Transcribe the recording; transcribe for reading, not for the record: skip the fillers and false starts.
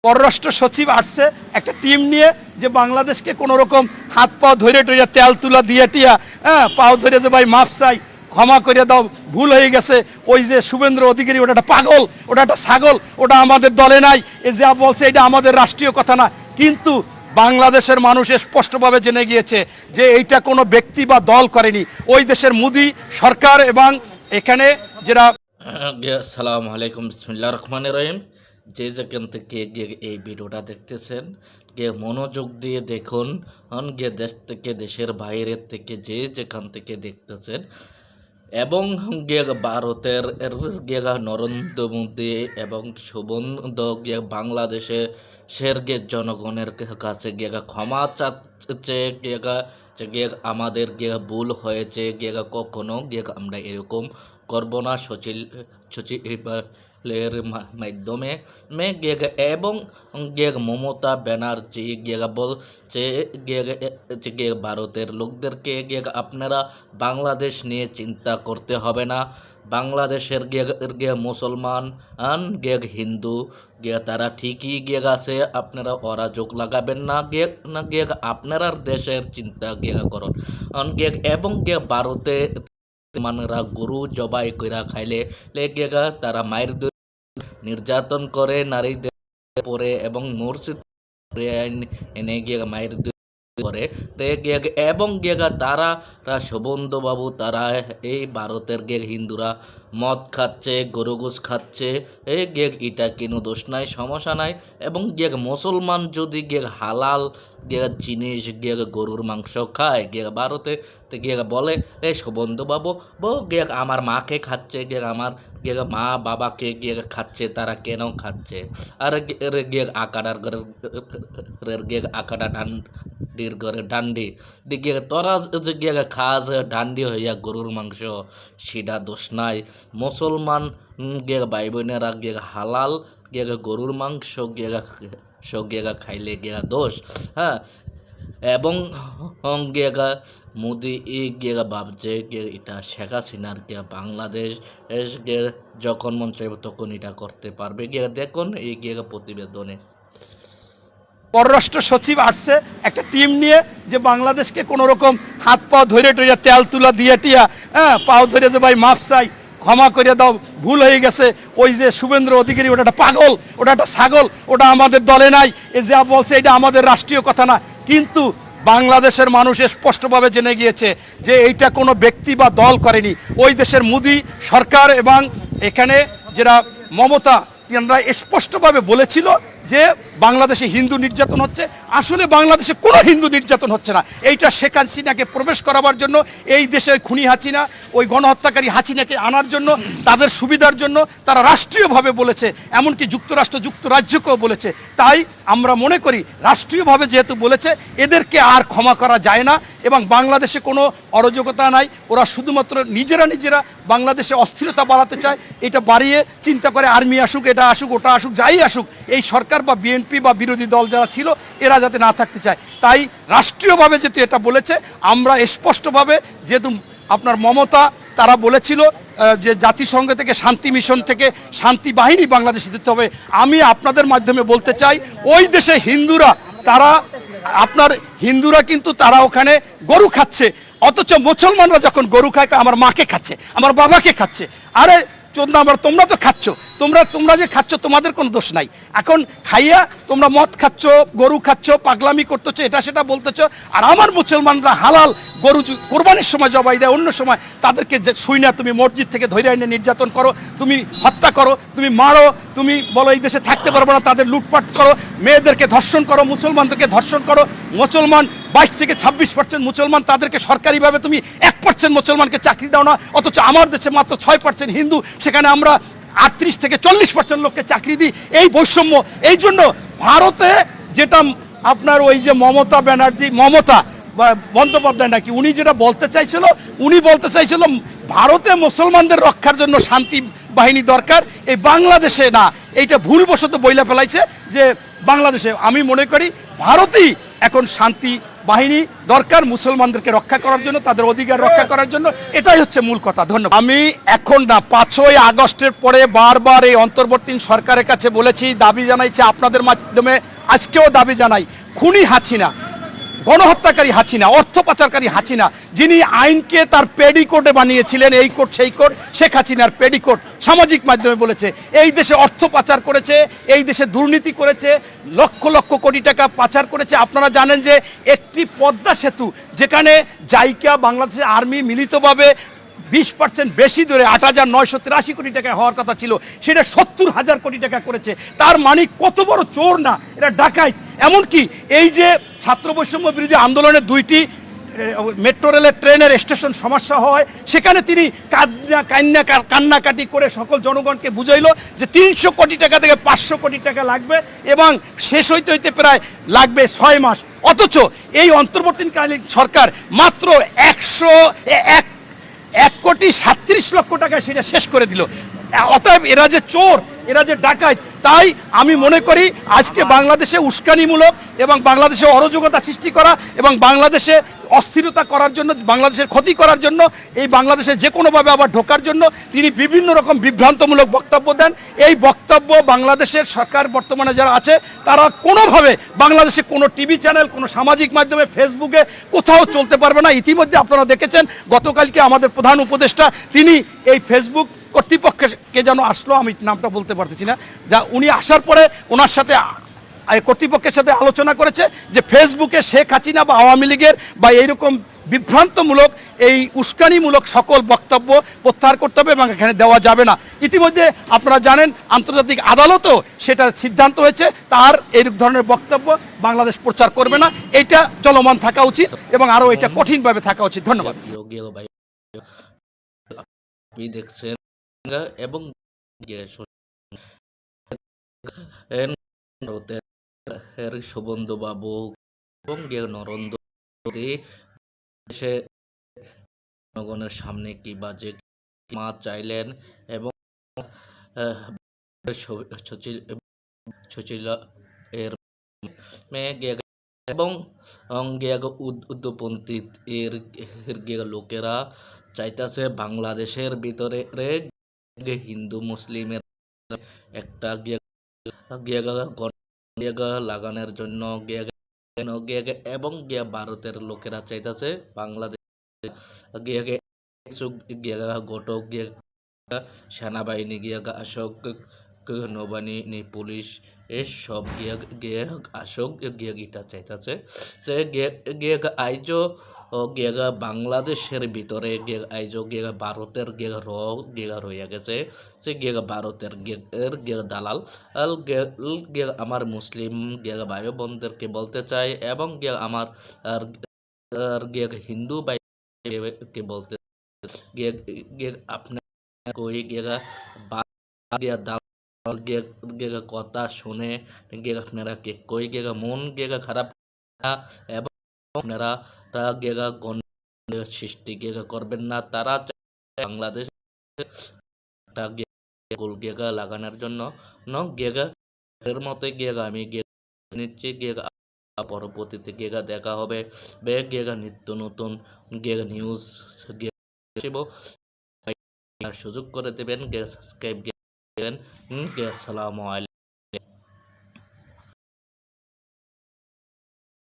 পররাষ্ট্র সচিব আসছে একটা টিম নিয়ে যে বাংলাদেশকে কোনো রকম হাত পা ধরে টরে তেল তুলা দিয়ে টিয়া পাও ধরে যে ভাই মাফ চাই ক্ষমা করে দাও ভুল হয়ে গেছে। ওই যে শুভেন্দ্র অধিকারী ওটা একটা পাগল, ওটা একটা ছাগল, ওটা আমাদের দলে নাই, এ যা বলছে এটা আমাদের রাষ্ট্রীয় কথা না। কিন্তু বাংলাদেশের মানুষ স্পষ্টভাবে জেনে গিয়েছে যে এইটা কোনো ব্যক্তি বা দল করেনি, ওই দেশের মোদি সরকার এবং এখানে যারা। আসসালামু আলাইকুম, বিসমিল্লাহির রহমানির রহিম। যে যেখান থেকে এই ভিডিওটা দেখতেছেন মনোযোগ দিয়ে দেখুন। দেশ থেকে দেশের বাইরের থেকে যে যেখান থেকে দেখতেছেন এবং ভারতের নরেন্দ্র মোদী এবং সুবন্ধ বাংলাদেশে জনগণের কাছে ক্ষমা চাচ্ছে আমাদের ভুল হয়েছে কখনো আমরা এরকম করব না সচিবের মাধ্যমে এবং মমতা ব্যানার্জি বলছে ভারতের লোকদেরকে আপনারা বাংলাদেশ নিয়ে চিন্তা করতে হবে না। বাংলাদেশের মুসলমান হিন্দু তারা ঠিকই আছে, আপনারা অরাজক লাগাবেন না আপনারা দেশের চিন্তা করুন। এবং ভারতে মানেরা গরু জবাই কইরা খাইলে তারা মায়ের নির্যাতন করে নারীদের পরে এবং মসজিদ এনে মায়ের করে এবং তারা সুবন্ধু বাবু তারা এই ভারতের হিন্দুরা মদ খাচ্ছে, গরু গোস খাচ্ছে, এটা কোনো দোষ নাই, সমস্যা নাই। এবং মুসলমান যদি হালাল জিনিস গরুর মাংস খায় ভারতে বলে সুবন্ধু বাবু আমার মাকে খাচ্ছে, আমার মা বাবাকে খাচ্ছে, তারা কেন খাচ্ছে? আর আকাডার আকাডা ঘরে ডান্ডি তোরা যে খাস ডান্ডি হইয়া গরুর মাংস, সেটা দোষ নাই। মুসলমান ভাই বোনেরা হালাল গরুর মাংস খাইলে দোষ। হ্যাঁ, এবং মোদি ভাবছে এটা শেখ হাসিনার বাংলাদেশ যখন মন চাইবে তখন এটা করতে পারবে। দেখুন এই প্রতিবেদনে পররাষ্ট্র সচিব আসছে একটা টিম নিয়ে যে বাংলাদেশকে কোনো রকম হাত পা ধরে টরে তেল তুলা দিয়ে টিয়া পাও ধরে যে ভাই মাফ চাই ক্ষমা করে দাও ভুল হয়ে গেছে। ওই যে শুভেন্দ্র অধিকারী ওটা একটা পাগল, ওটা একটা ছাগল, ওটা আমাদের দলে নাই, এ যা বলছে এটা আমাদের রাষ্ট্রীয় কথা না। কিন্তু বাংলাদেশের মানুষ স্পষ্টভাবে জেনে গিয়েছে যে এইটা কোনো ব্যক্তি বা দল করেনি, ওই দেশের মোদি সরকার এবং এখানে যারা মমতা তারা স্পষ্টভাবে বলেছিল যে বাংলাদেশে হিন্দু নির্যাতন হচ্ছে। আসলে বাংলাদেশে কোনো হিন্দু নির্যাতন হচ্ছে না। এইটা শেখ হাসিনাকে প্রবেশ করাবার জন্য, এই দেশে খুনি হাসিনা ওই গণহত্যাকারী হাসিনাকে আনার জন্য, তাদের সুবিধার জন্য তারা রাষ্ট্রীয়ভাবে বলেছে, এমনকি যুক্তরাজ্যকেও বলেছে। তাই আমরা মনে করি রাষ্ট্রীয়ভাবে যেহেতু বলেছে এদেরকে আর ক্ষমা করা যায় না। এবং বাংলাদেশে কোনো অরাজকতা নাই, ওরা শুধুমাত্র নিজেরা বাংলাদেশে অস্থিরতা বাড়াতে চায়। এটা বাড়িয়ে চিন্তা করে আর্মি আসুক, এটা আসুক, ওটা আসুক, যাই আসুক, এই সরকার বা বিএনপি বা বিরোধী দল যারা ছিল এরা যাতে না থাকতে চায়। তাই রাষ্ট্রীয়ভাবে যেহেতু এটা বলেছে, আমরা স্পষ্টভাবে যেহেতু আপনার মমতা তারা বলেছিল যে জাতিসংঘ থেকে শান্তি মিশন থেকে শান্তি বাহিনী বাংলাদেশে দিতে হবে। আমি আপনাদের মাধ্যমে বলতে চাই ওই দেশে হিন্দুরা কিন্তু তারা ওখানে গরু খাচ্ছে, অথচ মুসলমানরা যখন গরু খায় আমার মাকে খাচ্ছে, আমার বাবাকে খাচ্ছে। আরে তোমরা তো খাচ্ছ, তোমরা যে খাচ্ছ তোমাদের কোনো দোষ নাই। এখন খাইয়া তোমরা মদ খাচ্ছ, গরু খাচ্ছ, পাগলামি করতেছ, এটা সেটা বলতেছ। আর আমার মুসলমানরা হালাল গরু কোরবানির সময় জবাই দেয়, অন্য সময় তাদেরকে শুই না তুমি মসজিদ থেকে ধরে এনে নির্যাতন করো, তুমি হত্যা করো, তুমি মারো, তুমি বলো এই দেশে থাকতে পারবো না, তাদের লুটপাট করো, মেয়েদেরকে ধর্ষণ করো, মুসলমানদেরকে ধর্ষণ করো। মুসলমান 22 থেকে 26% মুসলমান, তাদেরকে সরকারিভাবে তুমি 1% মুসলমানকে চাকরি দাও না, অথচ আমার দেশে মাত্র 6% হিন্দু, সেখানে আমরা 38 থেকে 40% লোককে চাকরি দিই। এই বৈষম্য, এই জন্য ভারতে যেটা আপনার ওই যে মমতা বন্দ্যোপাধ্যায় নাকি উনি যেটা বলতে চাইছিল ভারতে মুসলমানদের রক্ষার জন্য শান্তি বাহিনী দরকার, এই বাংলাদেশে না। এইটা ভুলবশত বইলা ফেলাইছে যে বাংলাদেশে। আমি মনে করি ভারতেই এখন শান্তি বাহিনী দরকার মুসলমানদেরকে রক্ষা করার জন্য, তাদের অধিকার রক্ষা করার জন্য। এটাই হচ্ছে মূল কথা। ধন্যবাদ। আমি এখন না, 5ই আগস্টের পরে বারবার এই অন্তর্বর্তীন সরকারের কাছে বলেছি, দাবি জানাইছি, আপনাদের মাধ্যমে আজকেও দাবি জানাই, খুনি হাসিনা, গণহত্যাকারী হাসিনা, অর্থ পাচারকারী হাসিনা, যিনি আইনকে তার পেডিকোটে বানিয়েছিলেন, এই কোট সেই কোট, শেখ হাসিনার পেডিকোট সামাজিক মাধ্যমে বলেছে, এই দেশে অর্থ পাচার করেছে, এই দেশে দুর্নীতি করেছে, লক্ষ লক্ষ কোটি টাকা পাচার করেছে। আপনারা জানেন যে একটি পদ্মা সেতু, যেখানে জাইকা বাংলাদেশের আর্মি মিলিতভাবে 20% বেশি ধরে 8,983 কোটি টাকা হওয়ার কথা ছিল, সেটা 70,000 কোটি টাকা করেছে। তার মানে কত বড় চোর না, এটা ডাকাইত। এমনকি এই যে ছাত্র বৈষম্য বিরোধী আন্দোলনের 2টি মেট্রো রেলের ট্রেনের স্টেশন সমস্যা হয়, সেখানে তিনি কান্নাকাটি করে সকল জনগণকে বুঝাইল যে 300 কোটি টাকা থেকে 500 কোটি টাকা লাগবে এবং শেষ হইতে হইতে প্রায় লাগবে 6 মাস। অথচ এই অন্তর্বর্তীকালীন সরকার মাত্র 1,37,00,000 টাকা সেটা শেষ করে দিল। অতএব এরা যে চোর, এরা যে ডাকাত। তাই আমি মনে করি আজকে বাংলাদেশে উস্কানিমূলক এবং বাংলাদেশে অরাজকতা সৃষ্টি করা এবং বাংলাদেশে অস্থিরতা করার জন্য, বাংলাদেশের ক্ষতি করার জন্য, এই বাংলাদেশে যে কোনোভাবে আবার ঢোকার জন্য তিনি বিভিন্ন রকম বিভ্রান্তমূলক বক্তব্য দেন। এই বক্তব্য বাংলাদেশের সরকার বর্তমানে যারা আছে তারা কোনোভাবে বাংলাদেশে কোনো টিভি চ্যানেল, কোনো সামাজিক মাধ্যমে, ফেসবুকে কোথাও চলতে পারবে না। ইতিমধ্যে আপনারা দেখেছেন গতকালকে আমাদের প্রধান উপদেষ্টা তিনি এই ফেসবুক কর্তৃপক্ষকে যেন আসলো, আমি নামটা বলতে পারতেছি না, যা উনি আসার পরে ওনার সাথে কর্তৃপক্ষের সাথে আলোচনা করেছে যে ফেসবুকে শেখ হাসিনা বা আওয়ামী লীগের বা এইরকম বিভ্রান্তমূলক, এই উস্কানিমূলক সকল বক্তব্য প্রত্যাহার করতে হবে এবং এখানে দেওয়া যাবে না। ইতিমধ্যে আপনারা জানেন আন্তর্জাতিক আদালতও সেটা সিদ্ধান্ত হয়েছে, তার এই ধরনের বক্তব্য বাংলাদেশ প্রচার করবে না। এটা চলমান থাকা উচিত এবং আরও এটা কঠিনভাবে থাকা উচিত। ধন্যবাদ। আপনি দেখছেন এবং সুবন্ধু বাবু এবং নরেন্দ্র মোদী দেশে জনগণের সামনে কি বাজে মা চাইলেন এবং সুশীলা এর মেয়ে এবং উদ্যপন্থী এর লোকেরা চাইতেছে বাংলাদেশের ভিতরে হিন্দু মুসলিমের একটা লাগানোর জন্য এবং ভারতের লোকেরা চাইতেছে বাংলাদেশ ঘটক সেনাবাহিনী আসক, নৌবাহিনী, পুলিশ এসব আসক গিটা চাইতেছে যে আইজো বাংলাদেশের ভিতরে আইজো ভারতের রইয়া গেছে, সে ভারতের দালাল আমার মুসলিম ভাই বোনদেরকে বলতে চাই এবং আমার হিন্দু ভাইকে বলতে আপনার কই কথা শুনে আপনারা কই মন খারাপ এবং আপনারা সৃষ্টি করবেন না। তারা বাংলাদেশ লাগানোর জন্য এর মতে আমি নিচ্ছি পরবর্তীতে দেখা হবে নিত্য নতুন নিউজ সুযোগ করে দেবেন, সাবস্ক্রাইব দেবেন। আসসালামু আলাইকুম।